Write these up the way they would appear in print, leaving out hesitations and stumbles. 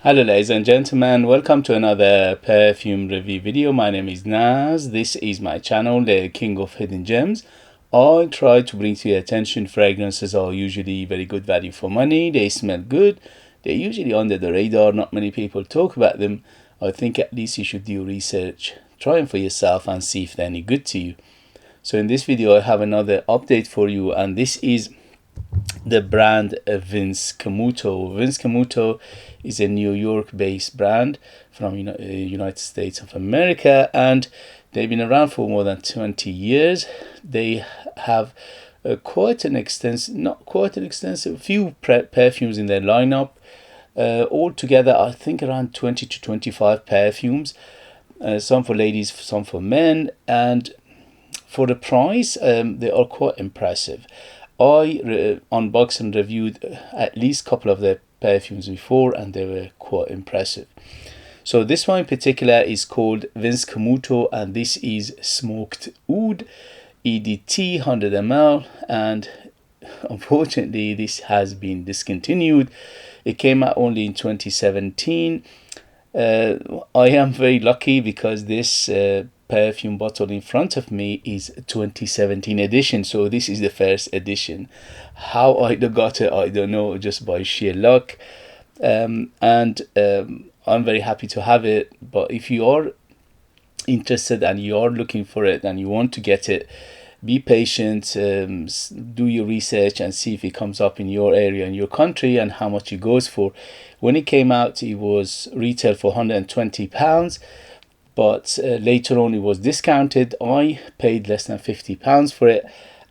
Hello ladies and gentlemen, welcome to another perfume review video. My name is Naz. This is my channel, the King of Hidden Gems. I try to bring to your attention fragrances are usually very good value for money. They smell good. They're usually under the radar. Not many people talk about them. I think at least you should do research. Try them for yourself and see if they're any good to you. So in this video I have another update for you, and this is the brand Vince Camuto. Vince Camuto is a New York based brand from United States of America, and they've been around for more than 20 years. They have quite an extensive few perfumes in their lineup. Altogether I think around 20 to 25 perfumes, some for ladies, some for men, and for the price they are quite impressive. I unboxed and reviewed at least a couple of their perfumes before, and they were quite impressive. So this one in particular is called Vince Camuto, and this is smoked Oud EDT 100ml, and unfortunately this has been discontinued. It came out only in 2017. I am very lucky because this perfume bottle in front of me is 2017 edition, so this is the first edition. How I got it, I don't know, just by sheer luck. I'm very happy to have it. But if you are interested and you are looking for it and you want to get it, be patient, do your research and see if it comes up in your area, in your country, and how much it goes for. When it came out, it was retail for £120, but later on it was discounted. I paid less than £50 for it,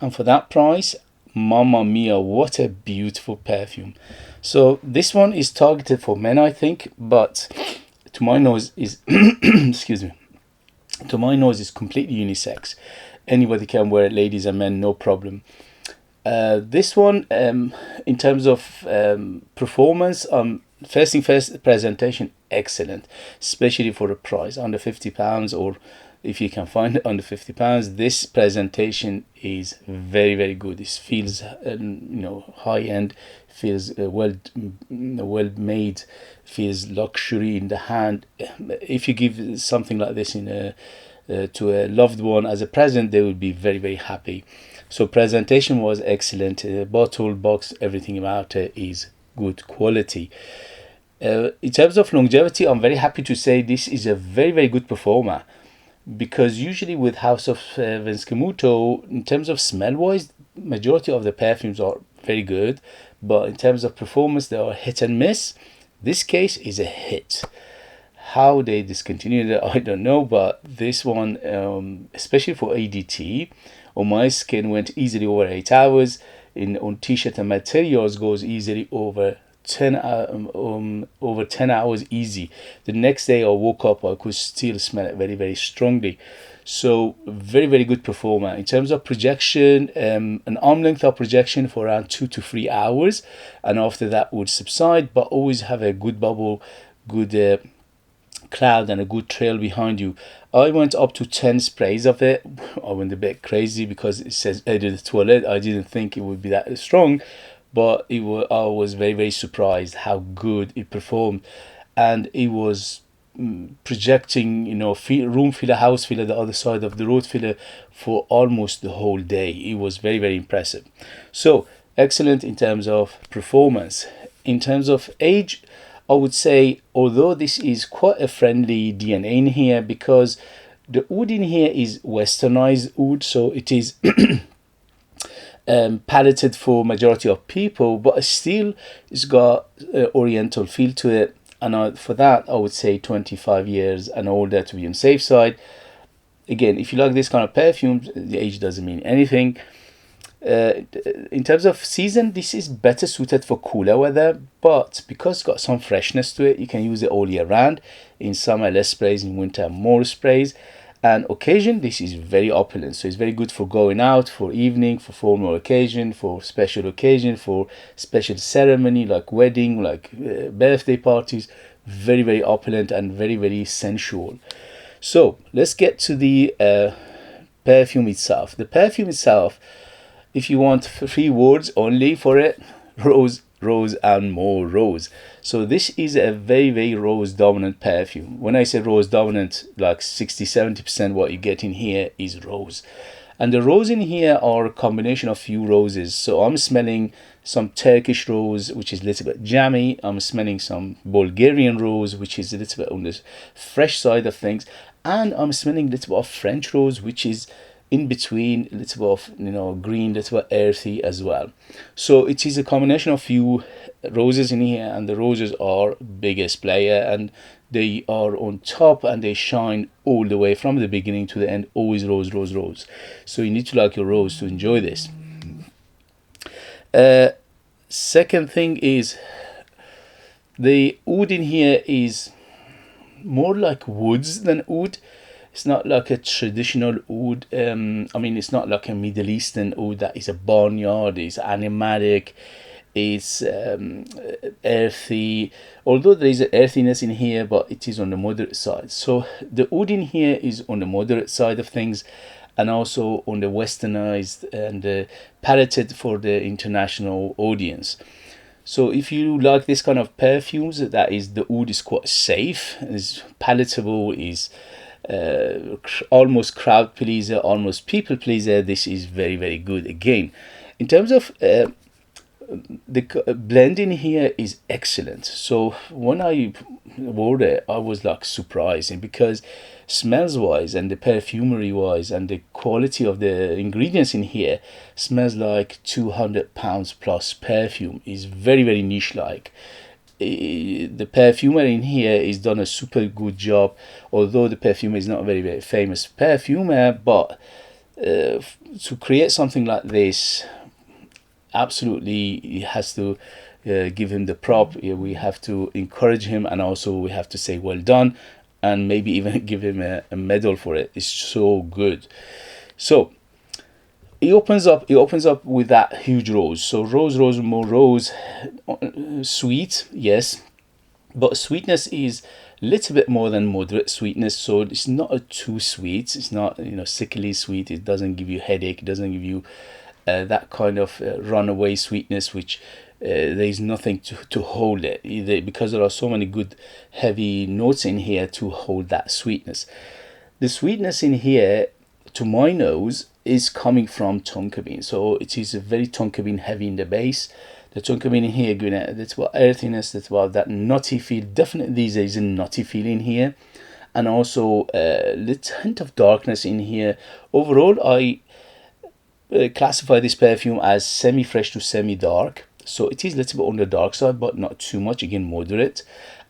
and for that price, mamma mia, what a beautiful perfume. So this one is targeted for men, I think, but to my nose is excuse me, to my nose is completely unisex. Anybody can wear it, ladies and men, no problem. This one, in terms of performance, first thing first, presentation excellent, especially for the price under £50, or if you can find it under £50. This presentation is very, very good. It feels high end, feels well made, feels luxury in the hand. If you give something like this to a loved one as a present, they would be very, very happy. So presentation was excellent. Bottle, box, everything about it is good quality. In terms of longevity, I'm very happy to say this is a very, very good performer, because usually with House of Vince Camuto, in terms of smell wise, majority of the perfumes are very good, but in terms of performance they are hit and miss. This case is a hit. How they discontinued it, I don't know, but this one, especially for ADT, on my skin went easily over 8 hours. On t-shirt and materials goes easily over 10 hours easy. The next day I woke up, I could still smell it very, very strongly. So very, very good performer. In terms of projection, an arm length of projection for around 2 to 3 hours, and after that would subside, but always have a good bubble, good cloud and a good trail behind you. I went up to 10 sprays of it. I went a bit crazy because it says Eau de Toilette. I didn't think it would be that strong, but I was very, very surprised how good it performed. And it was projecting, room filler, house filler, the other side of the road filler for almost the whole day. It was very, very impressive. So excellent in terms of performance. In terms of age, I would say, although this is quite a friendly DNA in here, because the oud in here is westernized oud, so it is paleted for majority of people, but still it's got oriental feel to it, and for that I would say 25 years and older to be on safe side. Again, if you like this kind of perfumes, the age doesn't mean anything. In terms of season, this is better suited for cooler weather, but because it's got some freshness to it, you can use it all year round. In summer less sprays, in winter more sprays. And occasion, this is very opulent, so it's very good for going out, for evening, for formal occasion, for special occasion, for special ceremony like wedding, like birthday parties. Very, very opulent and very, very sensual. So let's get to the perfume itself. The perfume itself, if you want 3 words only for it, rose rose and more rose. So this is a very rose dominant perfume. When I say rose dominant, like 60-70% what you get in here is rose. And the rose in here are a combination of few roses. So I'm smelling some Turkish rose, which is a little bit jammy. I'm smelling some Bulgarian rose, which is a little bit on the fresh side of things. And I'm smelling a little bit of French rose, which is in between, a little bit of, you know, green, a little bit earthy as well. So it is a combination of few roses in here, and the roses are biggest player, and they are on top and they shine all the way from the beginning to the end. Always rose, rose, rose. So you need to like your rose to enjoy this. Second thing is the oud in here is more like woods than oud. It's not like a traditional oud. I mean, it's not like a Middle Eastern oud that is a barnyard, it's animatic, it's earthy, although there is an earthiness in here, but it is on the moderate side. So the oud in here is on the moderate side of things, and also on the westernized and palated for the international audience. So if you like this kind of perfumes, that is, the oud is quite safe, is palatable, is almost crowd pleaser, almost people pleaser. This is very good. Again, in terms of the blend in here is excellent. So when I wore it, I was like surprised, because smells wise and the perfumery wise and the quality of the ingredients in here smells like 200 pounds plus perfume. Is very niche like. The perfumer in here is done a super good job, although the perfumer is not a very famous perfumer, but to create something like this, absolutely he has to give him the prop. We have to encourage him, and also we have to say well done, and maybe even give him a medal for it. It's so good. So it opens up with that huge rose. So rose, more rose, sweet, yes, but sweetness is a little bit more than moderate sweetness. So it's not too sweet. It's not, you know, sickly sweet. It doesn't give you headache. It doesn't give you that kind of runaway sweetness, which there is nothing to hold it either, because there are so many good heavy notes in here to hold that sweetness. The sweetness in here, to my nose, is coming from tonka bean. So it is a very tonka bean heavy in the base. The tonka bean in here giving it a little earthiness, that's about that nutty feel. Definitely there is a nutty feel in here, and also a little hint of darkness in here. Overall, I classify this perfume as semi-fresh to semi-dark. So it is a little bit on the dark side, but not too much, again moderate.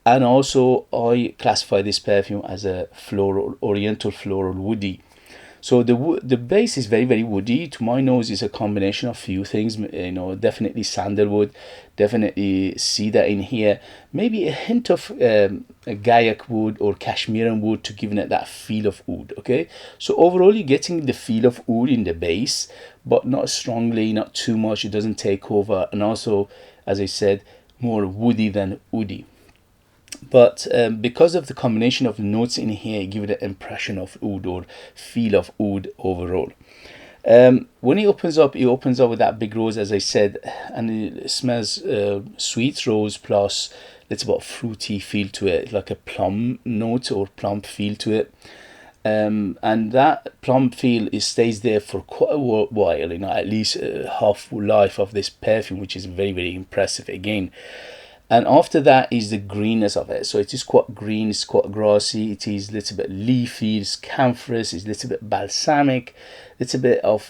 And also I classify this perfume as a floral, oriental floral woody. So the base is very woody. To my nose is a combination of few things, you know, definitely sandalwood, definitely cedar in here, maybe a hint of a Gaiac wood or Cashmeran wood to give it that feel of oud. Okay, so overall you're getting the feel of oud in the base, but not strongly, not too much. It doesn't take over, and also, as I said, more woody than oudy. But because of the combination of notes in here, you give it an impression of oud or feel of oud overall. When it opens up with that big rose, as I said, and it smells sweet rose plus it's about fruity feel to it, like a plum note or plum feel to it. And that plum feel stays there for quite a while, you know, at least half life of this perfume, which is very impressive again. And after that is the greenness of it. So it is quite green, it's quite grassy, it is a little bit leafy, it's camphorous, it's a little bit balsamic, little bit of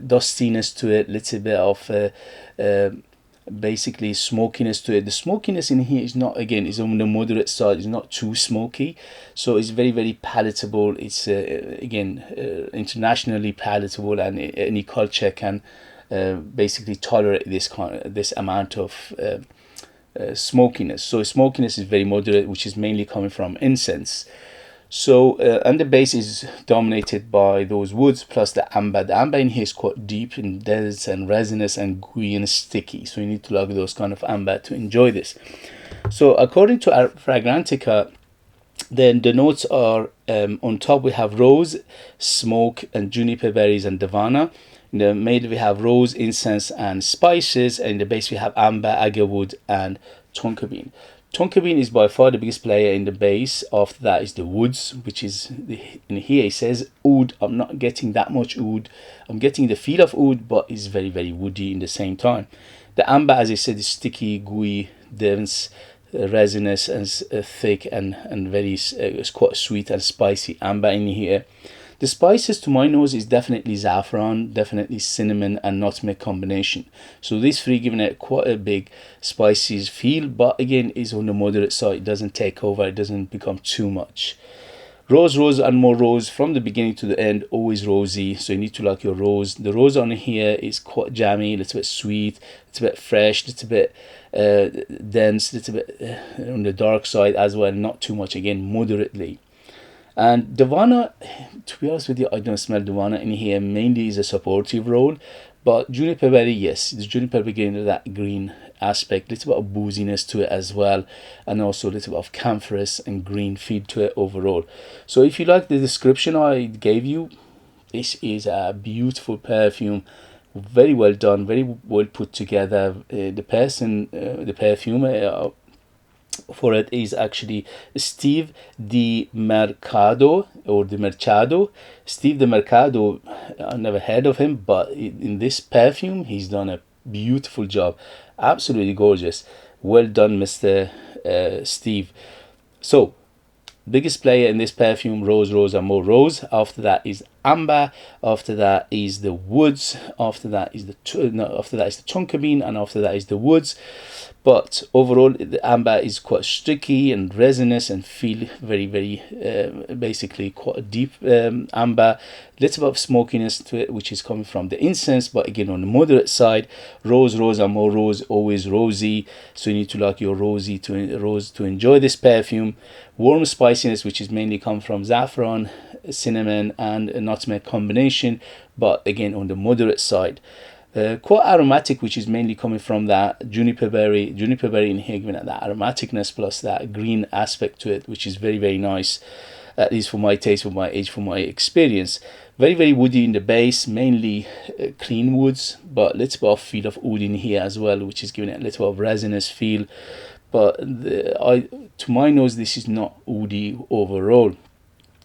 dustiness to it, little bit of basically smokiness to it. The smokiness in here is not, again, is on the moderate side, it's not too smoky, so it's very palatable. It's again internationally palatable, and any culture can basically tolerate this amount of smokiness. So smokiness is very moderate, which is mainly coming from incense. So and the base is dominated by those woods plus the amber. The amber in here is quite deep and dense and resinous and gooey and sticky, so you need to like those kind of amber to enjoy this. So according to our Fragrantica, then the notes are on top we have rose, smoke, and juniper berries and davana. In the middle we have rose, incense and spices, and in the base we have amber, agarwood and tonka bean. Tonka bean is by far the biggest player in the base. After that is the woods, which is in here it says oud. I'm not getting that much oud. I'm getting the feel of oud, but it's very woody in the same time. The amber, as I said, is sticky, gooey, dense, resinous and thick and very it's quite sweet and spicy amber in here. The spices to my nose is definitely saffron, definitely cinnamon and nutmeg combination. So these three giving it quite a big spicy feel, but again is on the moderate side. It doesn't take over, it doesn't become too much. Rose and more rose from the beginning to the end, always rosy, so you need to like your rose. The rose on here is quite jammy, a little bit sweet, a little bit fresh, a little bit dense, a little bit on the dark side as well, not too much, again moderately. And Davana, to be honest with you, I don't smell Davana in here. Mainly is a supportive role, but juniper berry, yes, the juniper getting that green aspect, little bit of booziness to it as well, and also a little bit of camphorous and green feed to it overall. So if you like the description I gave you, this is a beautiful perfume, very well done, very well put together. The perfumer for it is actually Steve De Mercado or De Mercado. Steve De Mercado, I never heard of him, but in this perfume he's done a beautiful job, absolutely gorgeous. Well done, Mr. Steve. So biggest player in this perfume, rose and more rose. After that is amber, after that is the woods, after that is the tonka bean, and after that is the woods. But overall the amber is quite sticky and resinous and feel very basically quite a deep amber, little bit of smokiness to it, which is coming from the incense, but again on the moderate side. Rose and more rose, always rosy, so you need to like your rose to enjoy this perfume. Warm spiciness, which is mainly come from saffron, cinnamon and a nutmeg combination, but again on the moderate side. Quite aromatic, which is mainly coming from that juniper berry in here, giving it that aromaticness plus that green aspect to it, which is very nice, at least for my taste, for my age, for my experience. Very woody in the base, mainly clean woods, but little bit of feel of oud in here as well, which is giving it a little bit of resinous feel. But to my nose, this is not oudy overall,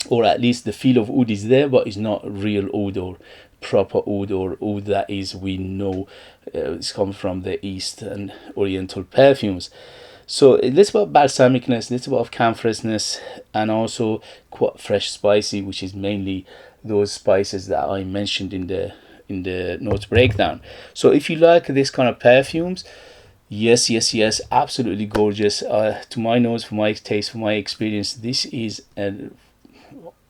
or at least the feel of oud is there, but it's not real oud or proper oud, or oud that is we know it's come from the East and Oriental perfumes. So a little bit of balsamicness, a little bit of camphorousness, and also quite fresh spicy, which is mainly those spices that I mentioned in the notes breakdown. So if you like this kind of perfumes, yes, absolutely gorgeous. To my nose, for my taste, for my experience, this is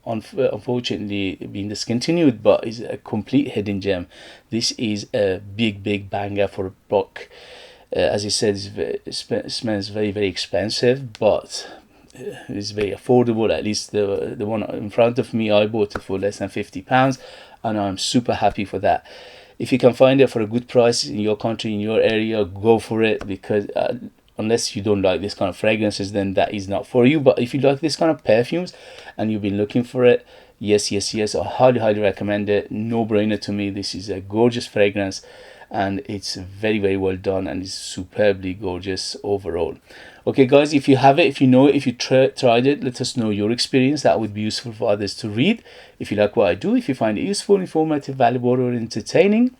unfortunately being discontinued, but is a complete hidden gem. This is a big banger for a buck. As I said, it smells very expensive, but it's very affordable. At least the one in front of me, I bought it for less than £50, and I'm super happy for that. If you can find it for a good price in your country, in your area, go for it, because unless you don't like this kind of fragrances, then that is not for you. But if you like this kind of perfumes and you've been looking for it, yes, I highly recommend it. No brainer to me. This is a gorgeous fragrance, and it's very well done, and it's superbly gorgeous overall. Okay guys, if you have it, if you know it, if you tried it, let us know your experience. That would be useful for others to read. If you like what I do, if you find it useful, informative, valuable or entertaining,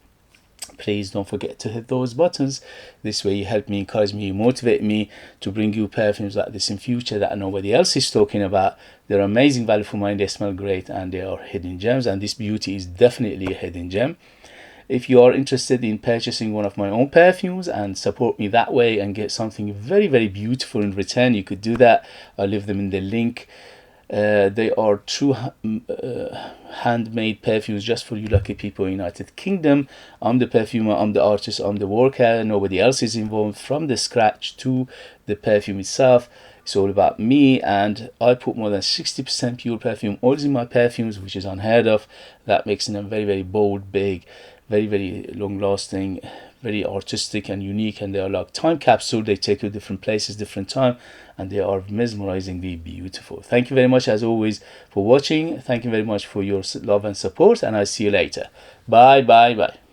please don't forget to hit those buttons. This way you help me, encourage me, motivate me to bring you perfumes like this in future that nobody else is talking about. They're amazing value for money, they smell great, and they are hidden gems, and this beauty is definitely a hidden gem. If you are interested in purchasing one of my own perfumes and support me that way and get something very beautiful in return, you could do that. I'll leave them in the link. They are true handmade perfumes just for you lucky people in the United Kingdom. I'm the perfumer, I'm the artist, I'm the worker. Nobody else is involved from the scratch to the perfume itself. It's all about me, and I put more than 60% pure perfume oils in my perfumes, which is unheard of. That makes them very bold, big, very long lasting, very artistic and unique, and they are like time capsule. They take you different places, different time, and they are mesmerizingly beautiful. Thank you very much as always for watching. Thank you very much for your love and support, and I'll see you later. Bye bye bye.